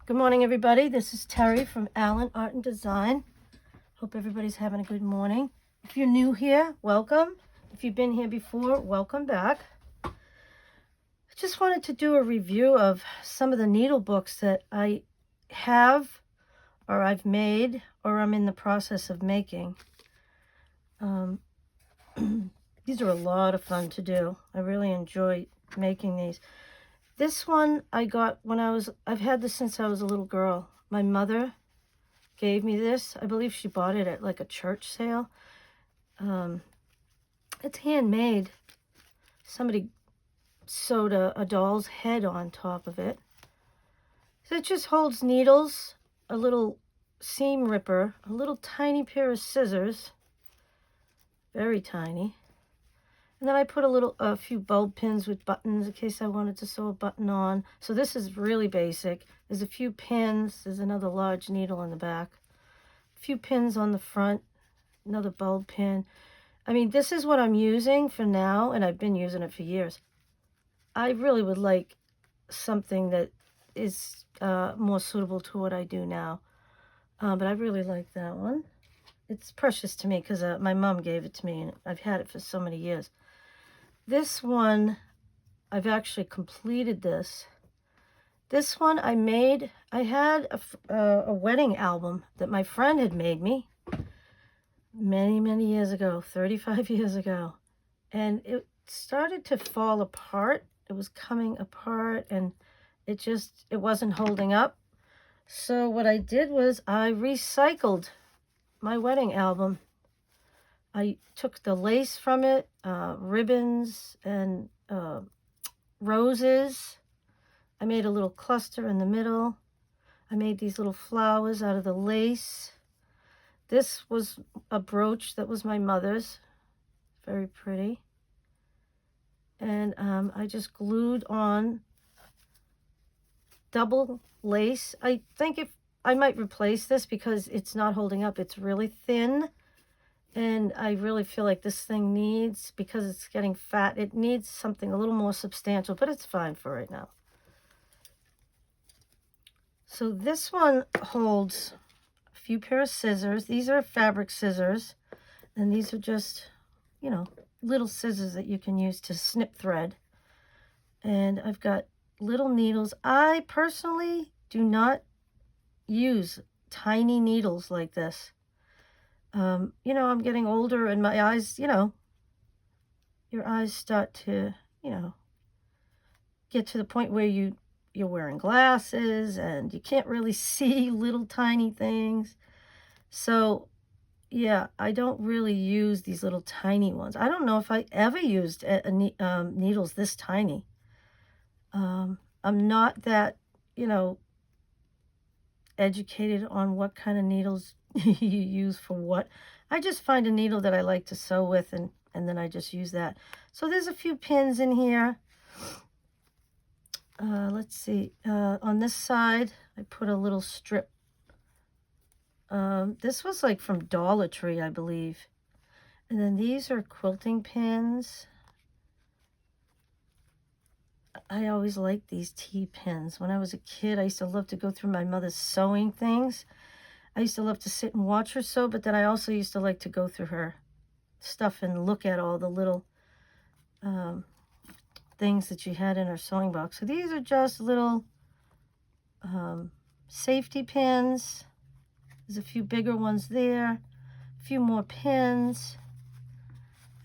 Good morning, everybody. This is Terry from Allen Art and Design. Hope everybody's having a good morning. If you're new here, welcome. If you've been here before, welcome back. I just wanted to do a review of some of the needle books that I have, or I've made, or I'm in the process of making. These are a lot of fun to do. I really enjoy making these. This one I got when I've had this since I was a little girl. My mother gave me this. I believe she bought it at like a church sale. It's handmade. Somebody sewed a doll's head on top of it. So it just holds needles, a little seam ripper, a little tiny pair of scissors, very tiny. And then I put a few bulb pins with buttons in case I wanted to sew a button on. So this is really basic. There's a few pins. There's another large needle in the back. A few pins on the front. Another bulb pin. I mean, this is what I'm using for now, and I've been using it for years. I really would like something that is more suitable to what I do now. But I really like that one. It's precious to me because my mom gave it to me, and I've had it for so many years. This one, I've actually completed this. This one I made, I had a wedding album that my friend had made me many, many years ago, 35 years ago. And it started to fall apart. It was coming apart and it wasn't holding up. So what I did was I recycled my wedding album. I took the lace from it, ribbons and roses. I made a little cluster in the middle. I made these little flowers out of the lace. This was a brooch that was my mother's. Very pretty. And I just glued on double lace. I think if I might replace this because it's not holding up. It's really thin. And I really feel like this thing needs, because it's getting fat, it needs something a little more substantial, but it's fine for right now. So this one holds a few pair of scissors. These are fabric scissors, and these are just, little scissors that you can use to snip thread. And I've got little needles. I personally do not use tiny needles like this. I'm getting older and my eyes, your eyes start to, get to the point where you're wearing glasses and you can't really see little tiny things. So, yeah, I don't really use these little tiny ones. I don't know if I ever used needles this tiny. I'm not that, educated on what kind of needles you use for what. I just find a needle that I like to sew with and then I just use that. So there's a few pins in here. Let's see. On this side, I put a little strip. This was like from Dollar Tree, I believe. And then these are quilting pins. I always liked these T-pins. When I was a kid, I used to love to go through my mother's sewing things. I used to love to sit and watch her sew, but then I also used to like to go through her stuff and look at all the little things that she had in her sewing box. So these are just little safety pins. There's a few bigger ones there, a few more pins.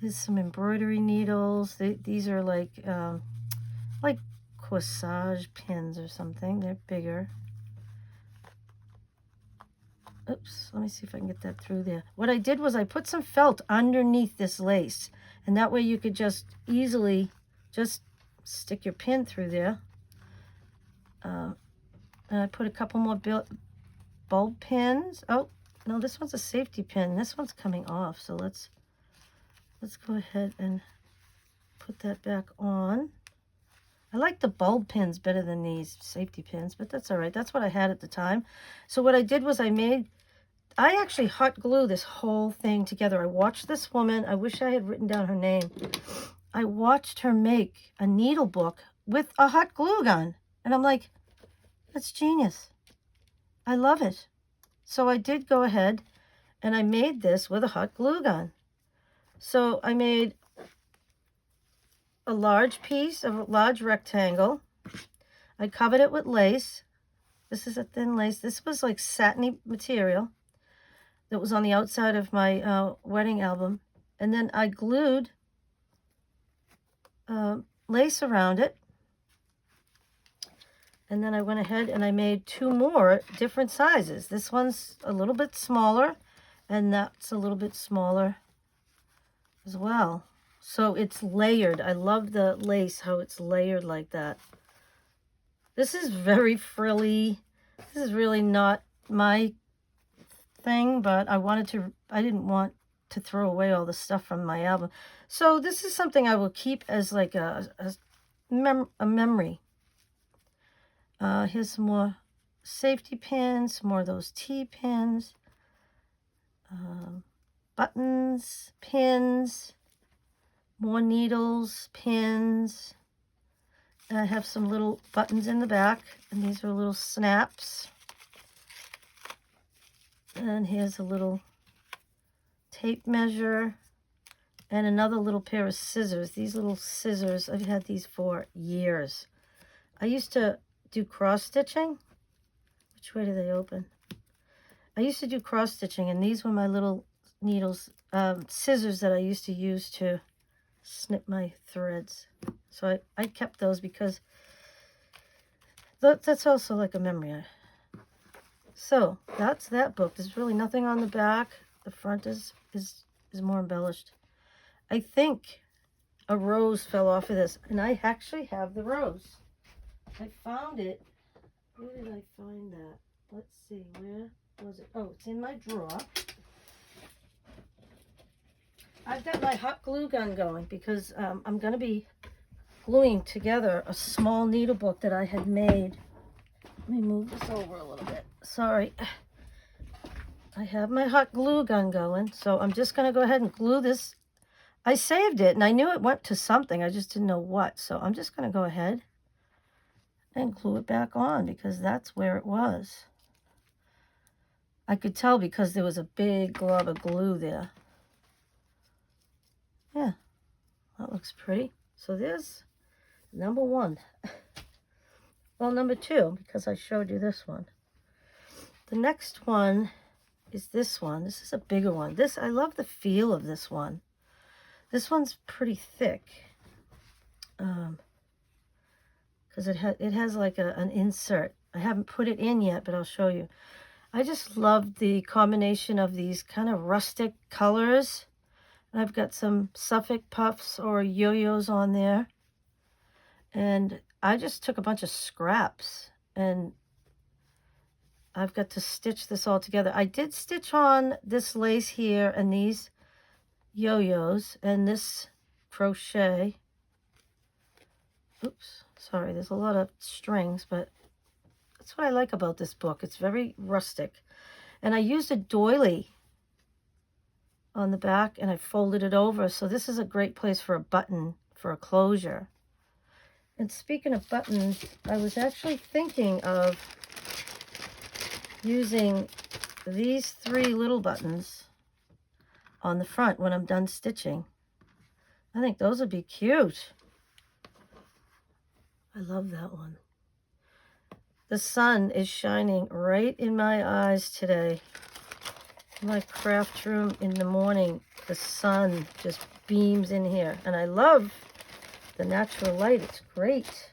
There's some embroidery needles. These are like corsage pins or something. They're bigger. Oops, let me see if I can get that through there. What I did was I put some felt underneath this lace, and that way you could just easily just stick your pin through there. And I put a couple more bulb pins. Oh, no, this one's a safety pin. This one's coming off, so let's go ahead and put that back on. I like the bulb pins better than these safety pins, but that's all right. That's what I had at the time. So what I did was I actually hot glue this whole thing together. I watched this woman. I wish I had written down her name. I watched her make a needle book with a hot glue gun. And I'm like, that's genius. I love it. So I did go ahead and I made this with a hot glue gun. So I made a large piece of a large rectangle. I covered it with lace. This is a thin lace. This was like satiny material that was on the outside of my wedding album. And then I glued lace around it. And then I went ahead and I made 2 more different sizes. This one's a little bit smaller, and that's a little bit smaller as well. So it's layered. I love the lace, how it's layered like that. This is very frilly. This is really not my thing, but I didn't want to throw away all the stuff from my album. So this is something I will keep as like a memory. Here's some more safety pins, more of those T-pins, buttons, pins, more needles, pins. And I have some little buttons in the back, and these are little snaps. And here's a little tape measure and another little pair of scissors. These little scissors, I've had these for years. I used to do cross stitching. Which way do they open? I used to do cross stitching, and these were my little needles, scissors that I used to use to snip my threads. So I kept those because that's also like a memory. So that's that book. There's really nothing on the back. The front is more embellished. I think a rose fell off of this, and I actually have the rose. I found it. Where did I find that? Let's see, where was it? Oh, it's in my drawer. I've got my hot glue gun going because I'm going to be gluing together a small needle book that I had made. Let me move this over a little bit. Sorry. I have my hot glue gun going, so I'm just going to go ahead and glue this. I saved it, and I knew it went to something. I just didn't know what, so I'm just going to go ahead and glue it back on because that's where it was. I could tell because there was a big glob of glue there. Yeah, that looks pretty. So there's number 1. Well, number 2, because I showed you this one. The next one is this one. This is a bigger one. I love the feel of this one. This one's pretty thick. Because it has like an insert. I haven't put it in yet, but I'll show you. I just love the combination of these kind of rustic colors. I've got some Suffolk puffs or yo-yos on there. And I just took a bunch of scraps, and I've got to stitch this all together. I did stitch on this lace here and these yo-yos and this crochet. Oops, sorry, there's a lot of strings, but that's what I like about this book. It's very rustic. And I used a doily on the back, and I folded it over. So this is a great place for a button, for a closure. And speaking of buttons, I was actually thinking of using these 3 little buttons on the front when I'm done stitching. I think those would be cute. I love that one. The sun is shining right in my eyes today. In my craft room in the morning, the sun just beams in here. And I love the natural light. It's great.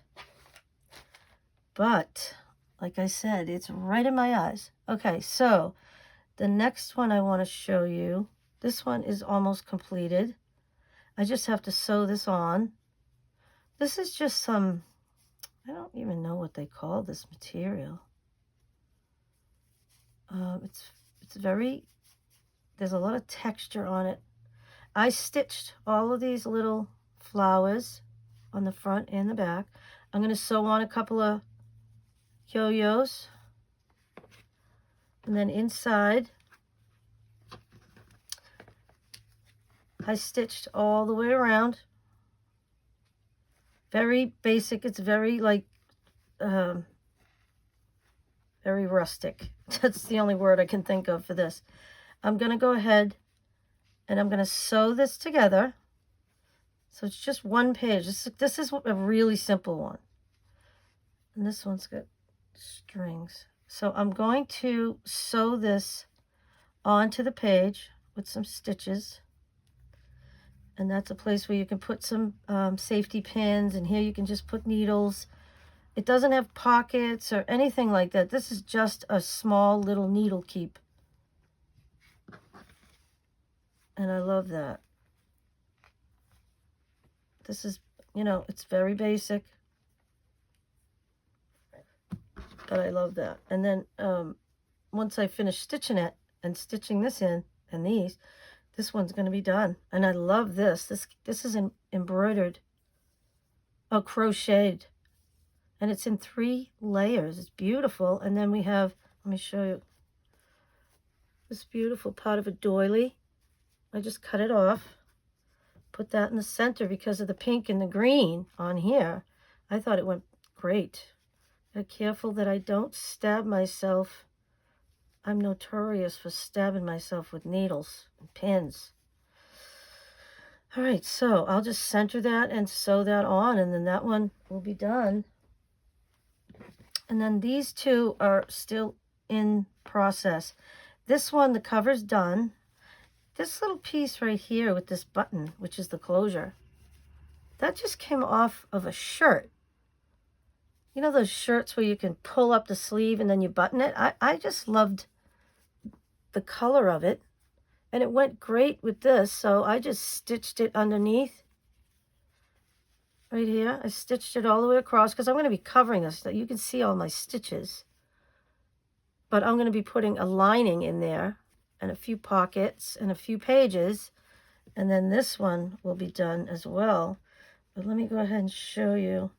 But, like I said, it's right in my eyes. Okay, so the next one I want to show you, this one is almost completed. I just have to sew this on. This is just some, I don't even know what they call this material. It's very, there's a lot of texture on it. I stitched all of these little flowers on the front and the back. I'm going to sew on a couple of yo-yos. And then inside, I stitched all the way around. Very basic. It's very like, very rustic. That's the only word I can think of for this. I'm going to go ahead and I'm going to sew this together. So it's just one page. This is a really simple one. And this one's got strings. So I'm going to sew this onto the page with some stitches. And that's a place where you can put some safety pins, and here you can just put needles. It doesn't have pockets or anything like that. This is just a small little needle keep. And I love that. This is, you know, it's very basic, but I love that. And then once I finish stitching it and stitching this in and these, this one's going to be done. And I love this. This is embroidered, crocheted. And it's in 3 layers. It's beautiful. And then we have, let me show you, this beautiful part of a doily. I just cut it off. Put that in the center because of the pink and the green on here. I thought it went great. Be careful that I don't stab myself. I'm notorious for stabbing myself with needles and pins. All right, so I'll just center that and sew that on, and then that one will be done. And then these 2 are still in process. This one, the cover's done. This little piece right here with this button, which is the closure, that just came off of a shirt. You know those shirts where you can pull up the sleeve and then you button it? I just loved the color of it, and it went great with this, so I just stitched it underneath right here. I stitched it all the way across because I'm going to be covering this so you can see all my stitches, but I'm going to be putting a lining in there and a few pockets and a few pages, and then this one will be done as well. But let me go ahead and show you.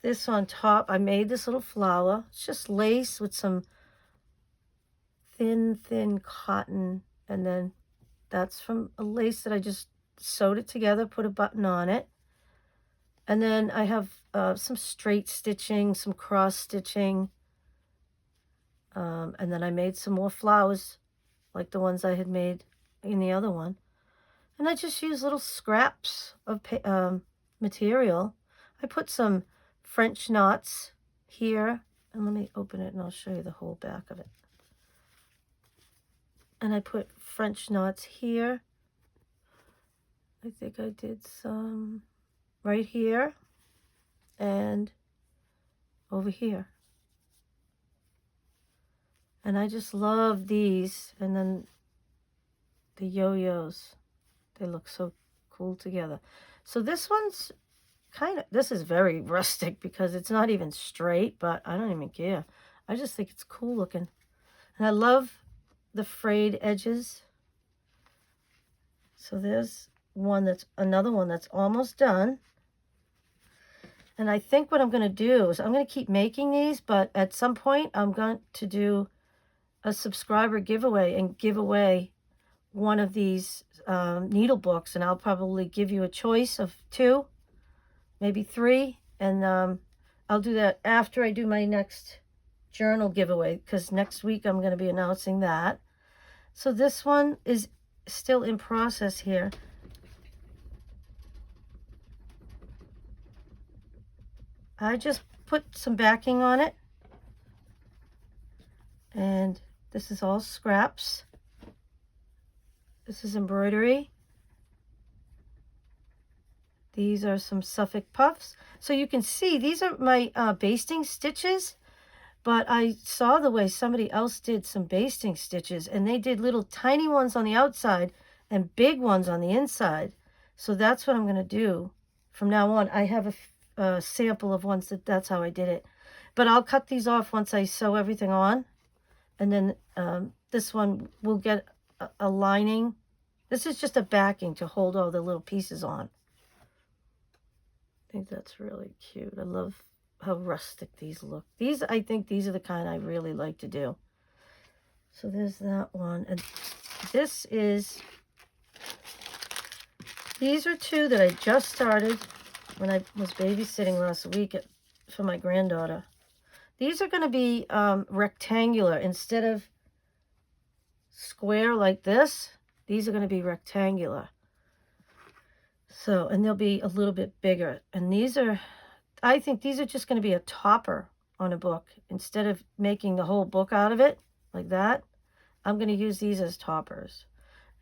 This on top, I made this little flower. It's just lace with some thin cotton, and then that's from a lace that I just sewed it together, put a button on it. And then I have some straight stitching, some cross stitching, and then I made some more flowers like the ones I had made in the other one. And I just used little scraps of material. I put some French knots here, and let me open it and I'll show you the whole back of it. And I put French knots here. I think I did some right here and over here. And I just love these. And then the yo-yos, they look so cool together. So this one's this is very rustic because it's not even straight, but I don't even care. I just think it's cool looking. And I love the frayed edges. So there's another one that's almost done. And I think what I'm going to do is I'm going to keep making these, but at some point I'm going to do a subscriber giveaway and give away one of these needle books, and I'll probably give you a choice of 2, maybe 3, and I'll do that after I do my next journal giveaway, because next week I'm going to be announcing that. So this one is still in process here. I just put some backing on it, and this is all scraps. This is embroidery. These are some Suffolk puffs. So you can see these are my basting stitches, but I saw the way somebody else did some basting stitches, and they did little tiny ones on the outside and big ones on the inside. So that's what I'm going to do from now on. I have a sample of ones that's how I did it. But I'll cut these off once I sew everything on. And then this one will get a lining. This is just a backing to hold all the little pieces on. I think that's really cute. I love how rustic these look. I think these are the kind I really like to do. So there's that one. And these are 2 that I just started. when I was babysitting last week for my granddaughter. These are going to be rectangular instead of square like this. These are going to be rectangular. So, and they'll be a little bit bigger. And these are, I think these are just going to be a topper on a book. Instead of making the whole book out of it like that, I'm going to use these as toppers.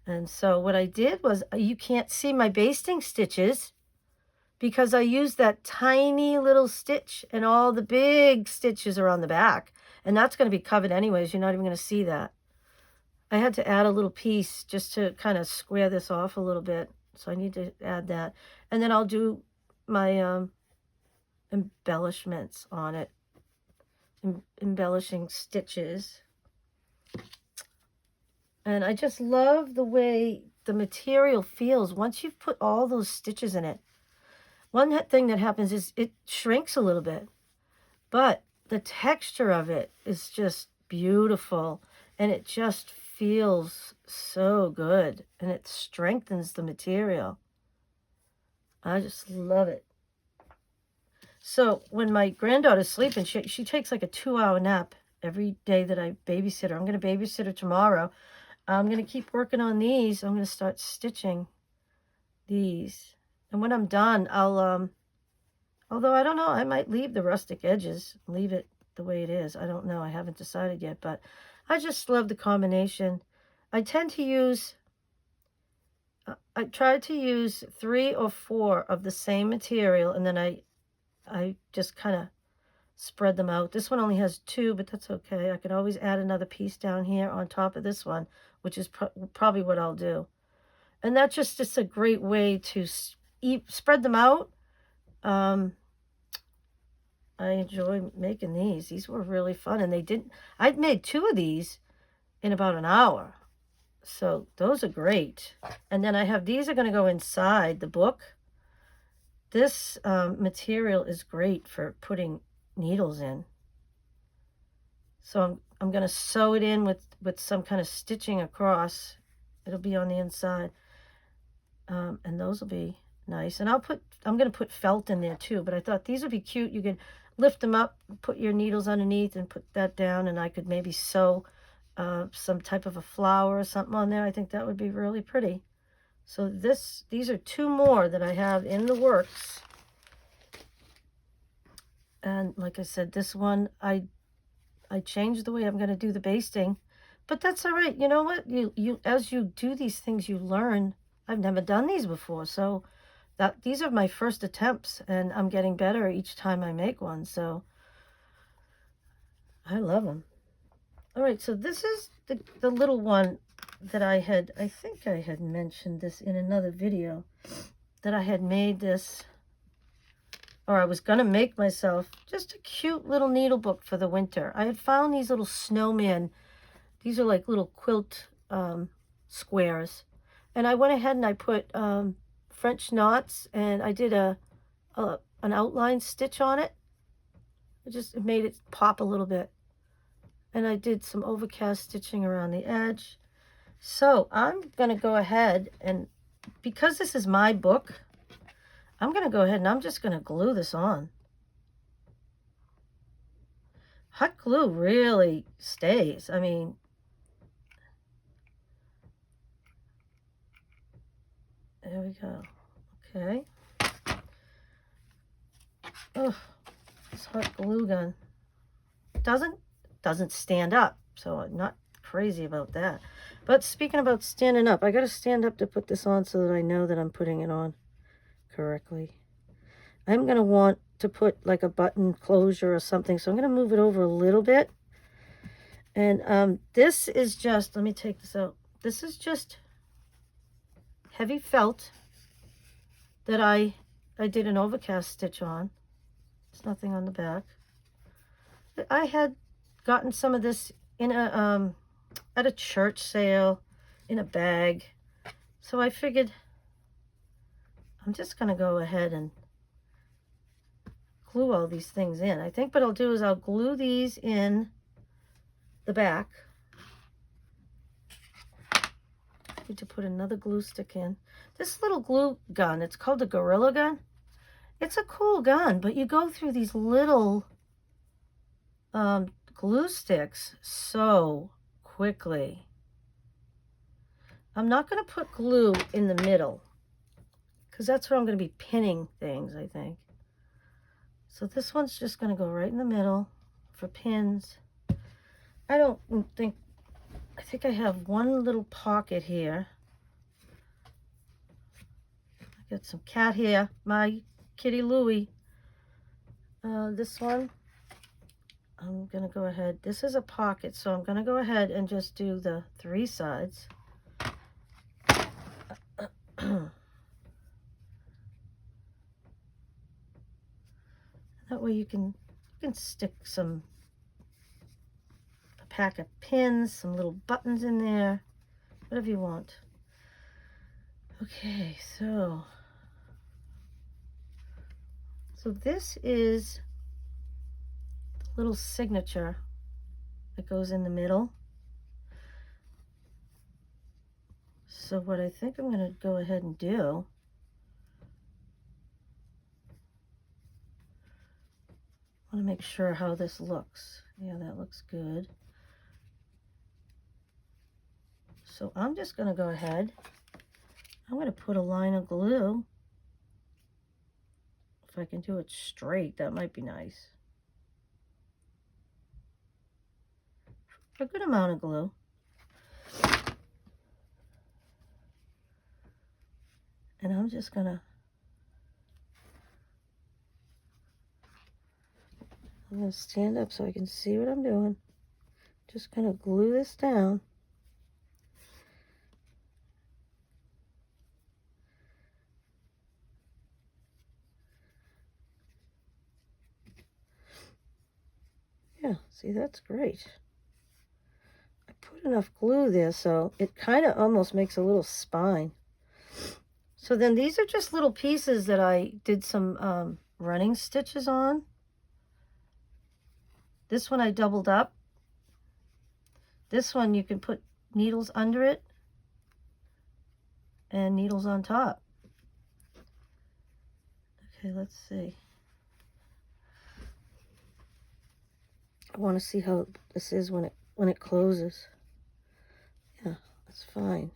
And so what I did was, you can't see my basting stitches because I used that tiny little stitch, and all the big stitches are on the back. And that's going to be covered anyways. You're not even going to see that. I had to add a little piece just to kind of square this off a little bit. So I need to add that. And then I'll do my embellishments on it. Embellishing stitches. And I just love the way the material feels once you've put all those stitches in it. One thing that happens is it shrinks a little bit, but the texture of it is just beautiful, and it just feels so good, and it strengthens the material. I just love it. So when my granddaughter's sleeping, she takes like a 2-hour nap every day that I babysit her. I'm going to babysit her tomorrow. I'm going to keep working on these. I'm going to start stitching these. And when I'm done, I'll, although I don't know, I might leave the rustic edges, leave it the way it is. I don't know. I haven't decided yet, but I just love the combination. I tend to use, I try to use 3 or 4 of the same material, and then I just kind of spread them out. This one only has 2, but that's okay. I could always add another piece down here on top of this one, which is probably what I'll do. And that's just a great way to spread them out. I enjoy making these. These were really fun, and I made 2 of these in about an hour. So those are great. And then I have, these are going to go inside the book. This material is great for putting needles in. So I'm going to sew it in with some kind of stitching across. It'll be on the inside. And those will be nice. And I'm going to put felt in there too, but I thought these would be cute. You could lift them up, put your needles underneath and put that down, and I could maybe sew some type of a flower or something on there. I think that would be really pretty. So these are 2 more that I have in the works. And like I said, this one, I changed the way I'm going to do the basting, but that's all right. You know what? You as you do these things, you learn. I've never done these before, so these are my first attempts, and I'm getting better each time I make one. So I love them. All right, so this is the little one that I think I had mentioned this in another video, that I had made this, or I was going to make myself just a cute little needle book for the winter. I had found these little snowmen. These are like little quilt squares. And I went ahead and I put French knots, and I did an outline stitch on it. It made it pop a little bit. And I did some overcast stitching around the edge. So I'm going to go ahead, and because this is my book, I'm going to go ahead and I'm just going to glue this on. Hot glue really stays. I mean, there we go. Okay. Oh, this hot glue gun doesn't stand up, so I'm not crazy about that. But speaking about standing up, I got to stand up to put this on so that I know that I'm putting it on correctly. I'm going to want to put like a button closure or something, so I'm going to move it over a little bit. And this is just, let me take this out. This is just heavy felt that I did an overcast stitch on. There's nothing on the back. I had gotten some of this in a at a church sale in a bag, so I figured I'm just going to go ahead and glue all these things in. I think what I'll do is I'll glue these in the back. I need to put another glue stick in. This little glue gun, it's called a Gorilla Gun. It's a cool gun, but you go through these little glue sticks so quickly. I'm not going to put glue in the middle because that's where I'm going to be pinning things, I think. So this one's just going to go right in the middle for pins. I think I have one little pocket here. I got some cat hair, my kitty Louie. This one, I'm going to go ahead. This is a pocket, so I'm going to go ahead and just do the 3 sides. That way you can stick a pack of pins, some little buttons in there, whatever you want. Okay, so this is the little signature that goes in the middle. So what I think I'm going to go ahead and do, I want to make sure how this looks. Yeah, that looks good. So I'm just going to go ahead. I'm going to put a line of glue. If I can do it straight, that might be nice. A good amount of glue. And I'm just going to stand up so I can see what I'm doing. Just going to glue this down. Yeah, see, that's great. I put enough glue there so it kind of almost makes a little spine. So then these are just little pieces that I did some running stitches on. This one I doubled up. This one you can put needles under it and needles on top. Okay, let's see. I want to see how this is when it closes. Yeah, that's fine.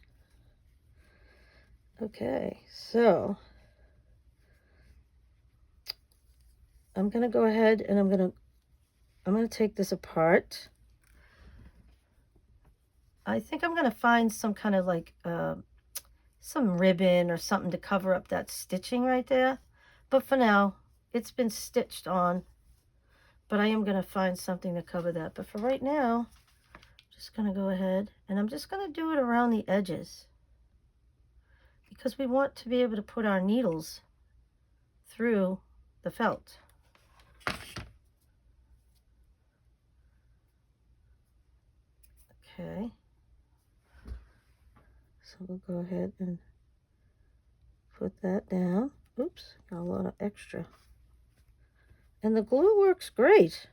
Okay, so I'm going to go ahead and I'm going to take this apart. I think I'm going to find some kind of like some ribbon or something to cover up that stitching right there. But for now, it's been stitched on. But I am going to find something to cover that. But for right now, I'm just going to go ahead and I'm just going to do it around the edges. Because we want to be able to put our needles through the felt. Okay. So we'll go ahead and put that down. Oops, got a lot of extra. And the glue works great.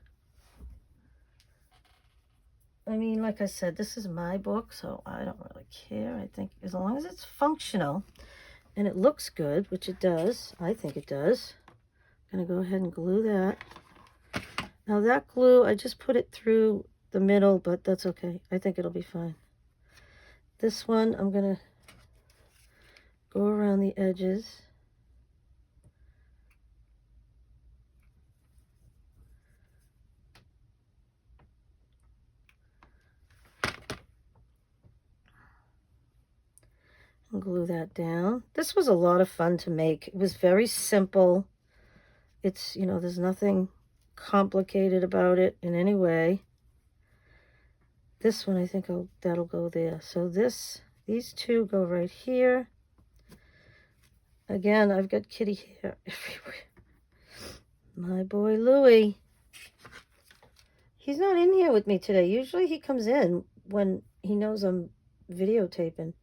I mean, like I said, this is my book, so I don't really care. I think as long as it's functional and it looks good, which it does, I think it does. I'm going to go ahead and glue that. Now that glue, I just put it through the middle, but that's okay. I think it'll be fine. This one, I'm going to go around the edges. And glue that down. This was a lot of fun to make. It was very simple. It's, you know, there's nothing complicated about it in any way. This one, I think that'll go there. So these two go right here. Again, I've got kitty hair everywhere. My boy Louie. He's not in here with me today. Usually he comes in when he knows I'm videotaping.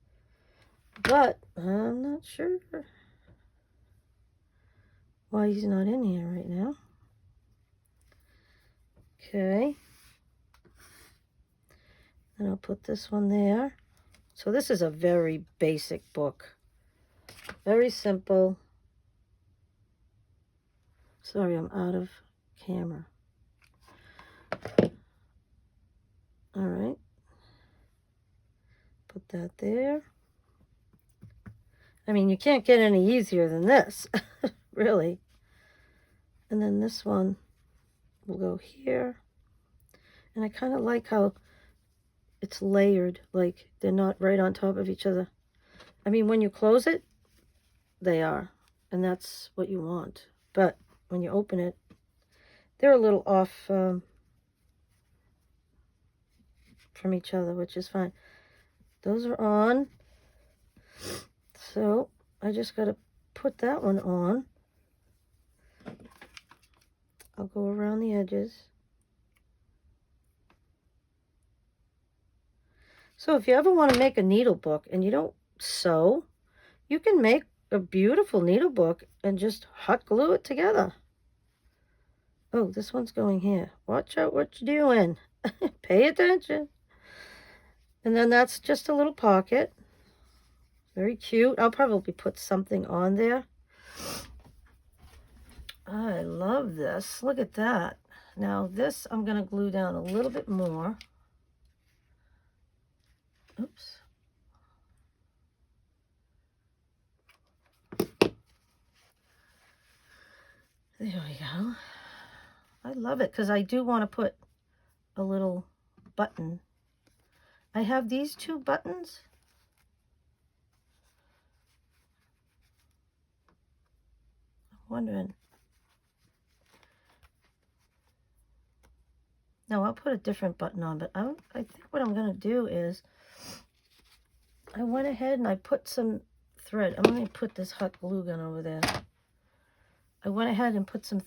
But I'm not sure why he's not in here right now. Okay. And I'll put this one there. So this is a very basic book. Very simple. Sorry, I'm out of camera. All right. Put that there. I mean, you can't get any easier than this, really. And then this one will go here. And I kind of like how it's layered, like they're not right on top of each other. I mean, when you close it, they are, and that's what you want. But when you open it, they're a little off from each other, which is fine. Those are on. So I just got to put that one on. I'll go around the edges. So if you ever want to make a needle book and you don't sew, you can make a beautiful needle book and just hot glue it together. Oh, this one's going here. Watch out what you're doing. Pay attention. And then that's just a little pocket. Very cute. I'll probably put something on there. I love this. Look at that. Now this I'm going to glue down a little bit more. Oops. There we go. I love it because I do want to put a little button. I have these two buttons. I'm wondering. No, I'll put a different button on, but I think what I'm going to do is I went ahead and I put some thread. I'm going to put this hot glue gun over there. I went ahead and put some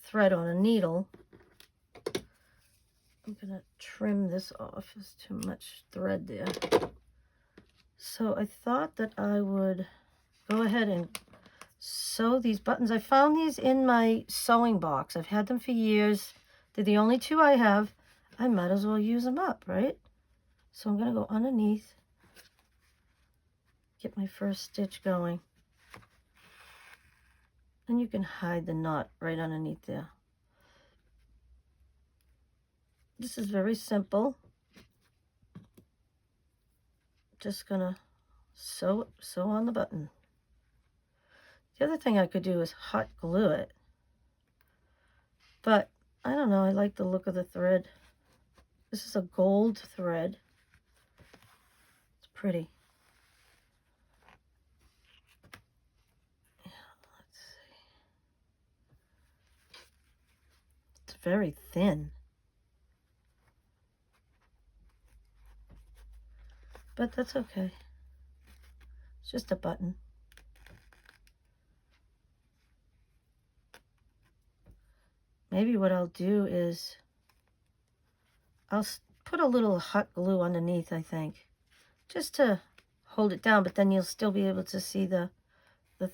thread on a needle. I'm going to trim this off. There's too much thread there. So I thought that I would go ahead and sew these buttons. I found these in my sewing box. I've had them for years. They're the only two I have. I might as well use them up, right? So I'm going to go underneath, get my first stitch going. And you can hide the knot right underneath there. This is very simple. Just gonna sew on the button. The other thing I could do is hot glue it. But I don't know, I like the look of the thread. This is a gold thread. It's pretty. Yeah, let's see. It's very thin. But that's okay. It's just a button. Maybe what I'll do is I'll put a little hot glue underneath, I think, just to hold it down, but then you'll still be able to see the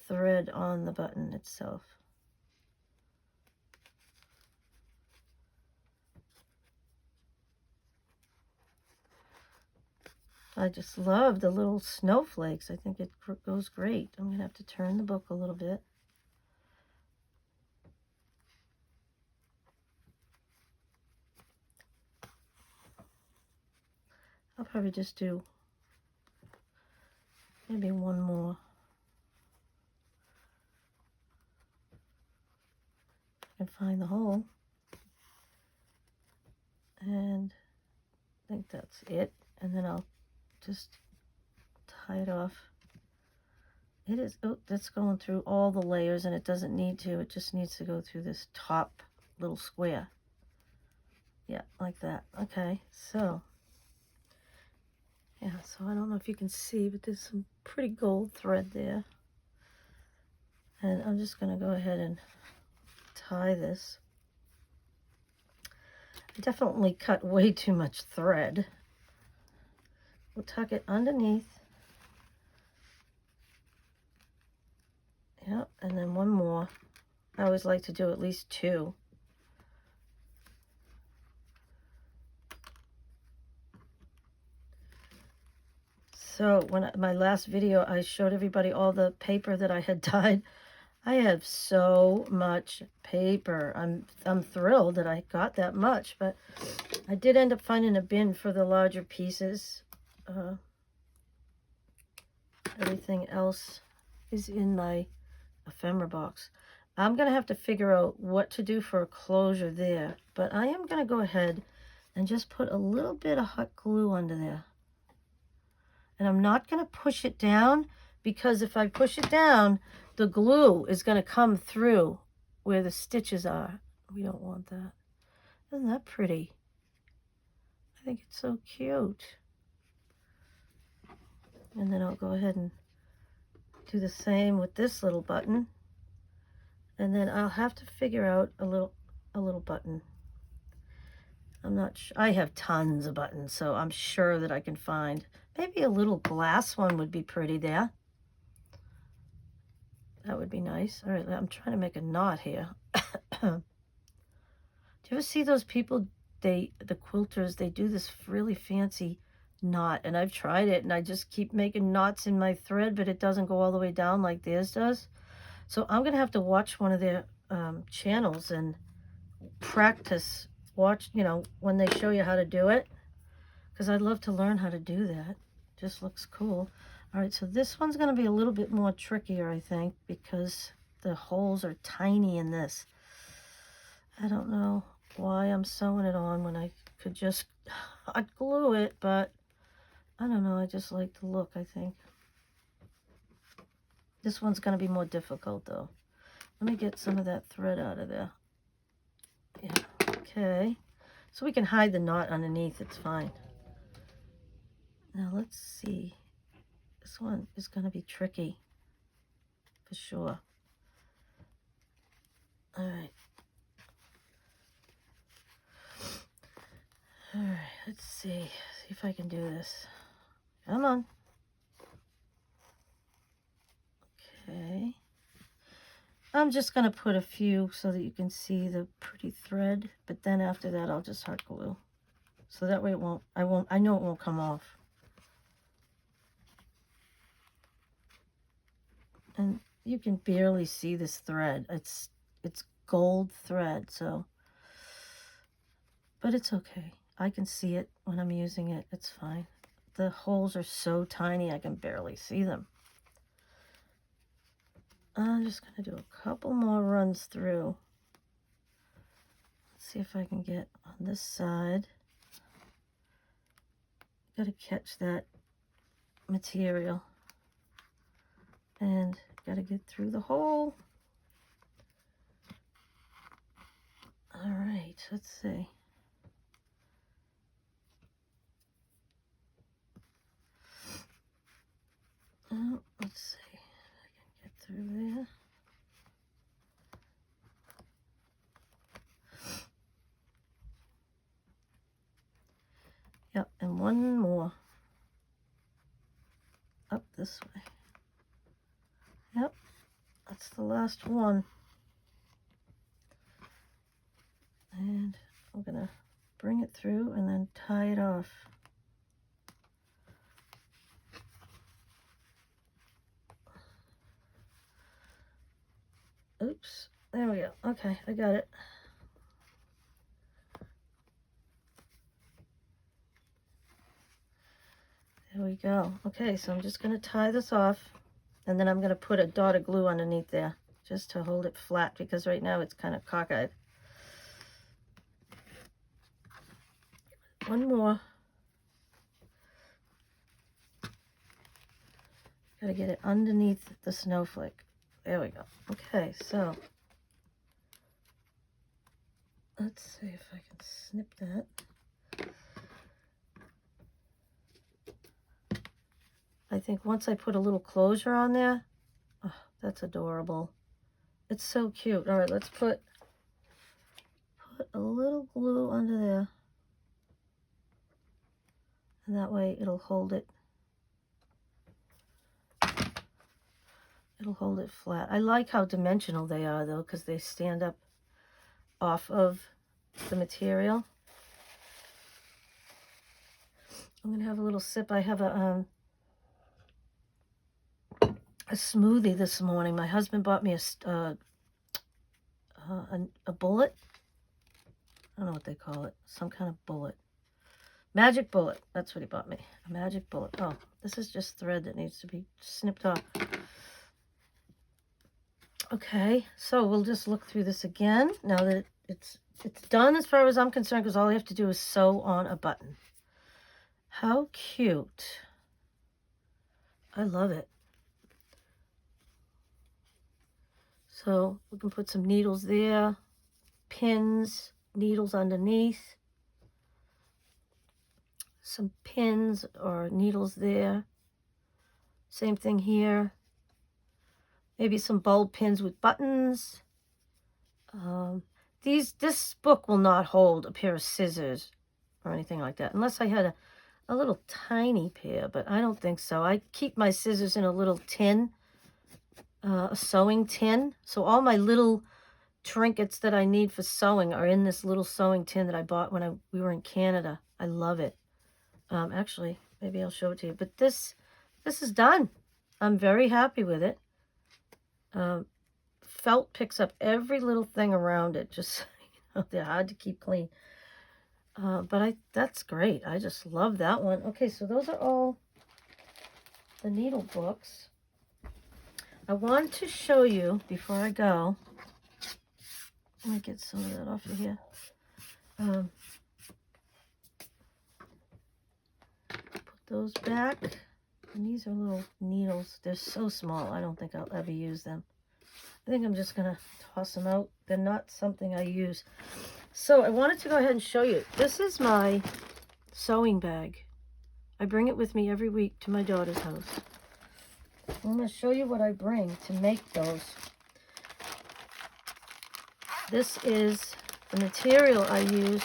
thread on the button itself. I just love the little snowflakes. I think it goes great. I'm going to have to turn the book a little bit. I'll probably just do maybe one more. I can find the hole. And I think that's it. And then I'll just tie it off. It is, oh, that's going through all the layers and it doesn't need to. It just needs to go through this top little square. Yeah, like that. Okay, so, yeah, so I don't know if you can see, but there's some pretty gold thread there. And I'm just going to go ahead and tie this. I definitely cut way too much thread. We'll tuck it underneath. Yep, and then one more. I always like to do at least two. So when my last video, I showed everybody all the paper that I had dyed. I have so much paper. I'm thrilled that I got that much, but I did end up finding a bin for the larger pieces. Everything else is in my ephemera box. I'm going to have to figure out what to do for a closure there, but I am going to go ahead and just put a little bit of hot glue under there. And I'm not going to push it down, because if I push it down, the glue is going to come through where the stitches are. We don't want that. Isn't that pretty? I think it's so cute. And then I'll go ahead and do the same with this little button. And then I'll have to figure out a little button. I'm not sure. I have tons of buttons, so I'm sure that I can find maybe a little glass one would be pretty there. That would be nice. All right, I'm trying to make a knot here. Do you ever see those people, the quilters, they do this really fancy knot, and I've tried it, and I just keep making knots in my thread, but it doesn't go all the way down like theirs does. So I'm going to have to watch one of their channels and practice, watch, when they show you how to do it, because I'd love to learn how to do that. Just looks cool. All right, so this one's going to be a little bit more trickier, I think, because the holes are tiny in this. I don't know why I'm sewing it on when I could just hot glue it, but I don't know. I just like the look, I think. This one's going to be more difficult, though. Let me get some of that thread out of there. Yeah, okay. So we can hide the knot underneath. It's fine. Now, let's see. This one is going to be tricky, for sure. All right. All right, let's see if I can do this. Come on. Okay. I'm just going to put a few so that you can see the pretty thread, but then after that I'll just hot glue. So that way I know it won't come off. And you can barely see this thread. It's gold thread, so, but it's okay. I can see it when I'm using it. It's fine. The holes are so tiny I can barely see them. I'm just going to do a couple more runs through. Let's see if I can get on this side. Got to catch that material. And got to get through the hole. All right, let's see. Oh, let's see if I can get through there. Yep, and one more. Up this way. Yep, that's the last one. And I'm gonna bring it through and then tie it off. Oops, there we go. Okay, I got it. There we go. Okay, so I'm just going to tie this off, and then I'm going to put a dot of glue underneath there just to hold it flat, because right now it's kind of cockeyed. One more. Got to get it underneath the snowflake. There we go. Okay, so let's see if I can snip that. I think once I put a little closure on there, oh, that's adorable. It's so cute. All right, let's put a little glue under there. And that way it'll hold it. It'll hold it flat. I like how dimensional they are, though, because they stand up off of the material. I'm going to have a little sip. I have a a smoothie this morning. My husband bought me a bullet. I don't know what they call it. Some kind of bullet. Magic bullet. That's what he bought me. A magic bullet. Oh, this is just thread that needs to be snipped off. Okay, so we'll just look through this again now that it's done as far as I'm concerned, because all you have to do is sew on a button. How cute. I love it. So we can put some needles there, pins, needles underneath, some pins or needles there. Same thing here. Maybe some bulb pins with buttons. This book will not hold a pair of scissors or anything like that, unless I had a little tiny pair, but I don't think so. I keep my scissors in a little tin, a sewing tin. So all my little trinkets that I need for sewing are in this little sewing tin that I bought when we were in Canada. I love it. Actually, maybe I'll show it to you. But this is done. I'm very happy with it. Felt picks up every little thing around it. Just, they're hard to keep clean. But that's great. I just love that one. Okay, so those are all the needle books. I wanted to show you before I go. Let me get some of that off of here. Put those back. And these are little needles. They're so small. I don't think I'll ever use them. I think I'm just going to toss them out. They're not something I use. So I wanted to go ahead and show you. This is my sewing bag. I bring it with me every week to my daughter's house. I'm going to show you what I bring to make those. This is the material I use,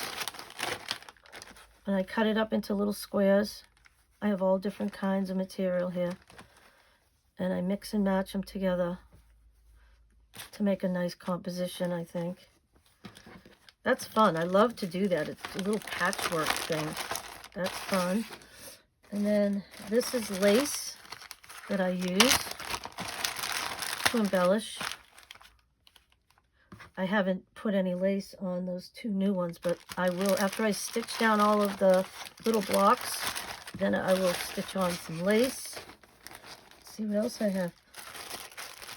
and I cut it up into little squares. I have all different kinds of material here, and I mix and match them together to make a nice composition, I think. That's fun. I love to do that. It's a little patchwork thing. That's fun. And then this is lace that I use to embellish. I haven't put any lace on those two new ones, but I will, after I stitch down all of the little blocks, then I will stitch on some lace. Let's see what else I have.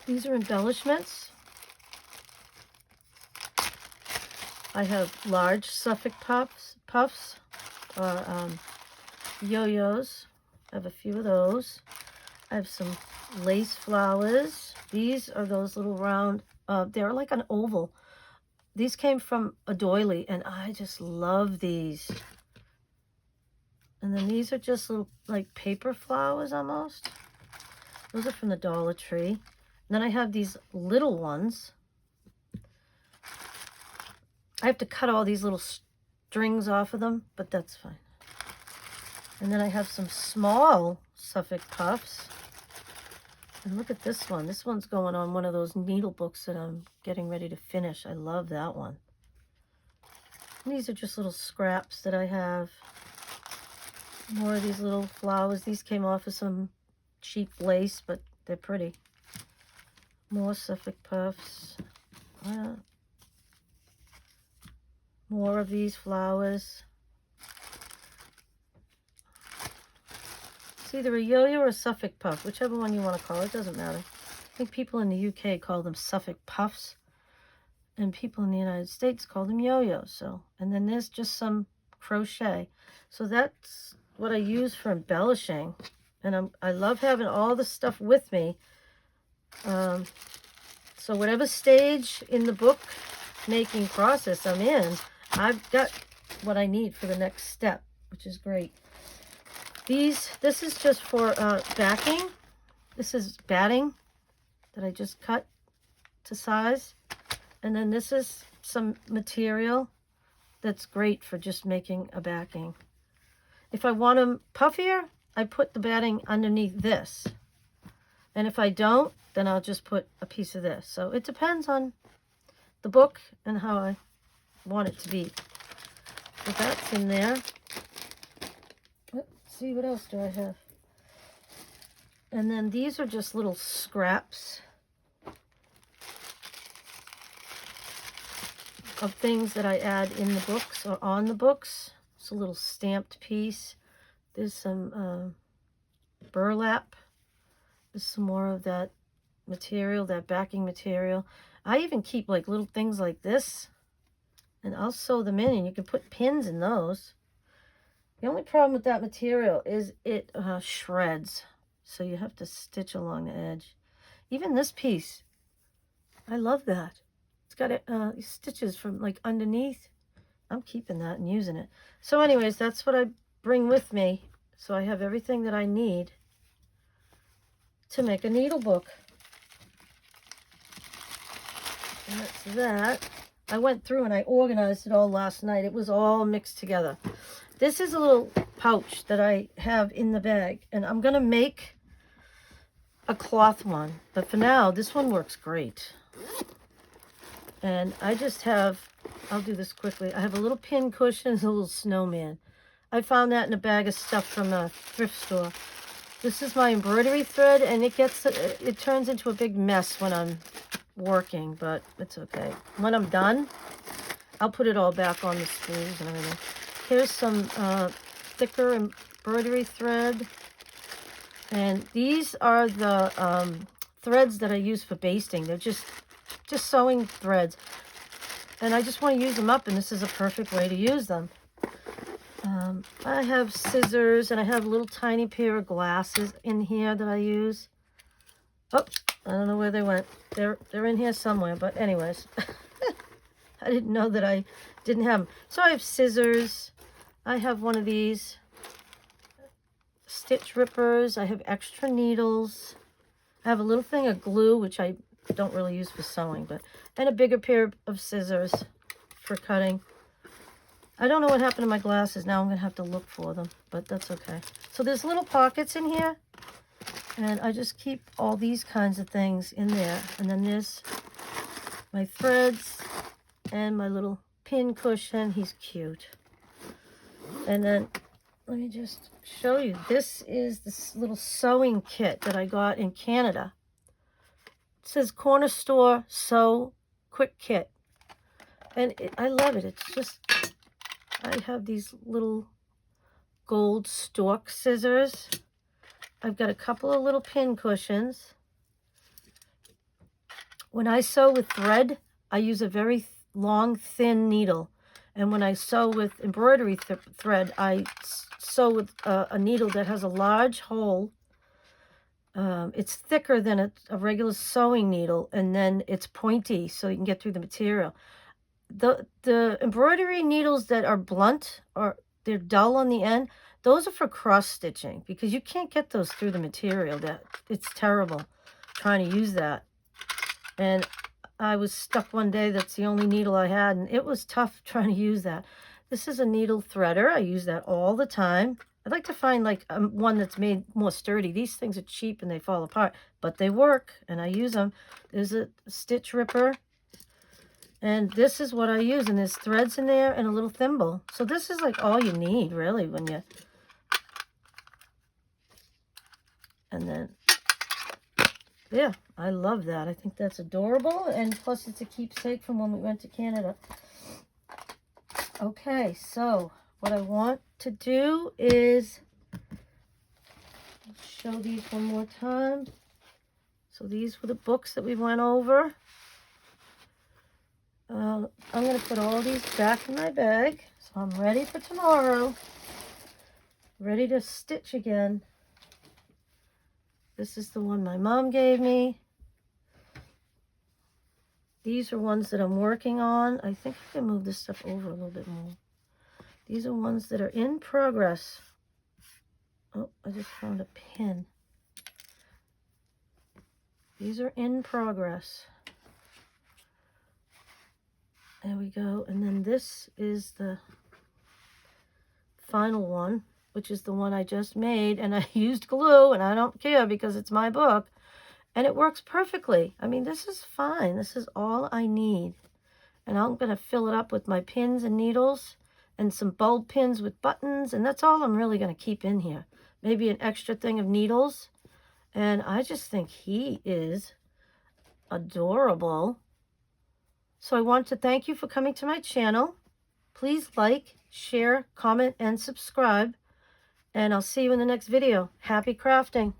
These are embellishments. I have large Suffolk puffs or yo-yos. I have a few of those. I have some lace flowers. These are those little round, they're like an oval. These came from a doily, and I just love these. And then these are just little, like, paper flowers almost. Those are from the Dollar Tree. And then I have these little ones. I have to cut all these little strings off of them, but that's fine. And then I have some small Suffolk puffs. And look at this one. This one's going on one of those needle books that I'm getting ready to finish. I love that one. And these are just little scraps that I have. More of these little flowers. These came off of some cheap lace, but they're pretty. More Suffolk puffs. More of these flowers. It's either a yo-yo or a Suffolk puff, whichever one you want to call it, doesn't matter. I think people in the UK call them Suffolk puffs, and people in the United States call them yo-yos. So, and then there's just some crochet. So that's what I use for embellishing, and I love having all the stuff with me. So whatever stage in the book making process I'm in, I've got what I need for the next step, which is great. This is just for backing. This is batting that I just cut to size. And then this is some material that's great for just making a backing. If I want them puffier, I put the batting underneath this. And if I don't, then I'll just put a piece of this. So it depends on the book and how I want it to be. So that's in there. Let's see, what else do I have? And then these are just little scraps of things that I add in the books or on the books. It's a little stamped piece. There's some burlap. There's some more of that material, that backing material. I even keep like little things like this, and I'll sew them in, and you can put pins in those. The only problem with that material is it shreds, so you have to stitch along the edge. Even this piece, I love that. It's got stitches from like underneath. I'm keeping that and using it. So anyways, that's what I bring with me. So I have everything that I need to make a needle book. And that's that. I went through and I organized it all last night. It was all mixed together. This is a little pouch that I have in the bag, and I'm going to make a cloth one. But for now, this one works great. And I just have, I'll do this quickly. I have a little pin cushion and a little snowman. I found that in a bag of stuff from a thrift store. This is my embroidery thread, and it turns into a big mess when I'm working, but it's okay. When I'm done, I'll put it all back on the spools and everything. Here's some thicker embroidery thread, and these are the threads that I use for basting. They're just sewing threads, and I just want to use them up, and this is a perfect way to use them. I have scissors, and I have a little tiny pair of glasses in here that I use. Oh, I don't know where they went. They're in here somewhere, but anyways. I didn't know that I didn't have them. So I have scissors. I have one of these stitch rippers. I have extra needles. I have a little thing of glue, which I don't really use for sewing, and a bigger pair of scissors for cutting. I don't know what happened to my glasses. Now I'm going to have to look for them, but that's okay. So there's little pockets in here, and I just keep all these kinds of things in there. And then there's my threads and my little pin cushion. He's cute. And then let me just show you. This is this little sewing kit that I got in Canada. It says Corner Store Sew Quick Kit. And I love it. It's just, I have these little gold stork scissors. I've got a couple of little pin cushions. When I sew with thread, I use a very long, thin needle. And when I sew with embroidery thread, I sew with a needle that has a large hole. It's thicker than a regular sewing needle, and then it's pointy, so you can get through the material. The embroidery needles that are blunt, or they're dull on the end, those are for cross stitching, because you can't get those through the material. It's terrible trying to use that. And I was stuck one day. That's the only needle I had, and it was tough trying to use that. This is a needle threader. I use that all the time. I'd like to find like one that's made more sturdy. These things are cheap and they fall apart, but they work, and I use them. There's a stitch ripper, and this is what I use, and there's threads in there and a little thimble. So this is like all you need, really, when you... And then, yeah, I love that. I think that's adorable, and plus it's a keepsake from when we went to Canada. Okay, so what I want to do is show these one more time. So these were the books that we went over. I'm going to put all these back in my bag, so I'm ready for tomorrow. Ready to stitch again. This is the one my mom gave me. These are ones that I'm working on. I think I can move this stuff over a little bit more. These are ones that are in progress. Oh, I just found a pin. These are in progress. There we go. And then this is the final one, which is the one I just made. And I used glue, and I don't care because it's my book. And it works perfectly. I mean, this is fine. This is all I need. And I'm going to fill it up with my pins and needles and some bulb pins with buttons. And that's all I'm really going to keep in here. Maybe an extra thing of needles And I just think he is adorable. So I want to thank you for coming to my channel. Please like, share, comment, and subscribe. And I'll see you in the next video. Happy crafting!